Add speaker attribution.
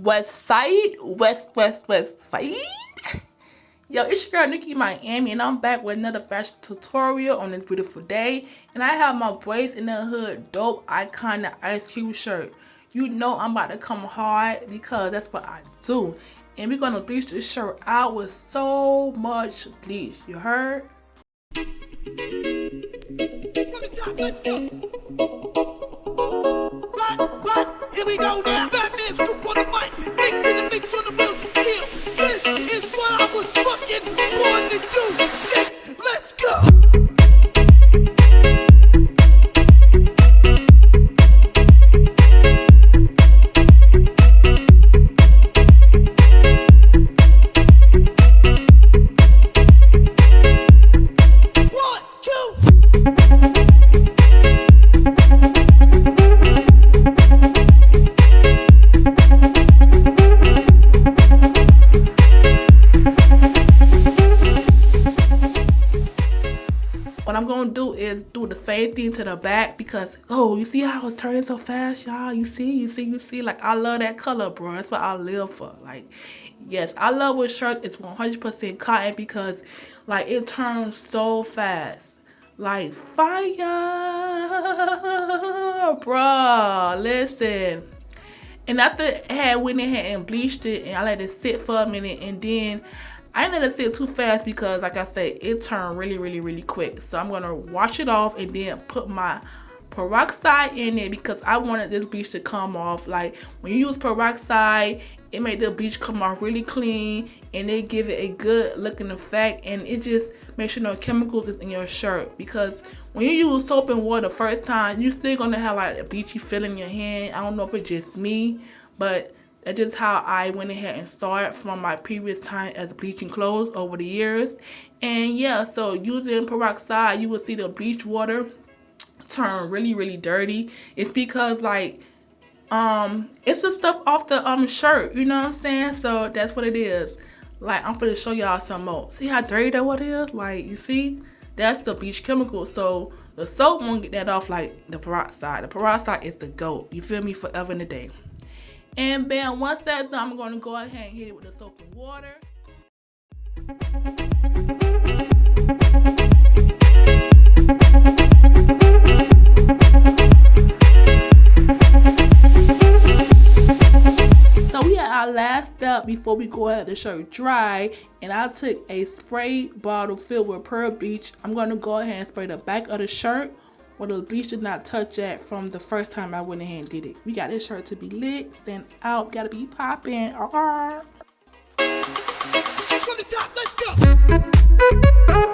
Speaker 1: West side, west side. Yo, it's your girl Nikki Miami, and I'm back with another fashion tutorial on this beautiful day. And I have my Boys in the Hood dope iconic Ice Cube shirt. You know I'm about to come hard because that's what I do. And we're gonna bleach this shirt out with so much bleach. You heard?
Speaker 2: From the top, let's go. But, here we go now. Batman scoop on the mic, mixing the mix on the wheels of steel. This is what I was fucking born to do. Let's go.
Speaker 1: What I'm gonna do is do the same thing to the back because, oh, you see how it's turning so fast, y'all? You see, like, I love that color, bro. That's what I live for. Like, yes, I love when shirt is 100% cotton because, like, it turns so fast. Like, fire, bro. Listen. And after I had went ahead and bleached it and I let it sit for a minute, and then I didn't let it sit too fast because, like I said, it turned really quick. So I'm going to wash it off and then put my peroxide in it because I wanted this bleach to come off. Like, when you use peroxide, it made the bleach come off really clean and it give it a good looking effect, and it just makes sure no chemicals is in your shirt. Because when you use soap and water the first time, you still going to have like a bleachy feel in your hand. I don't know if it's just me, but that's just how I went ahead and saw it from my previous time as bleaching clothes over the years. And yeah, so using peroxide, you will see the bleach water turn really dirty. It's because, like, it's the stuff off the shirt, you know what I'm saying? So that's what it is. Like, I'm finna show y'all some more. See how dirty that water is? Like, you see? That's the bleach chemical. So the soap won't get that off like the peroxide. The peroxide is the GOAT. You feel me? Forever and a day. And then once that's done, I'm going to go ahead and hit it with the soap and water. So we had our last step before we go ahead the shirt dry, and I took a spray bottle filled with pearl bleach. I'm going to go ahead and spray the back of the shirt where the bleach did not touch at from the first time I went ahead and did it. We got this shirt to be lit, stand out, gotta be popping.
Speaker 2: From the top, let's go.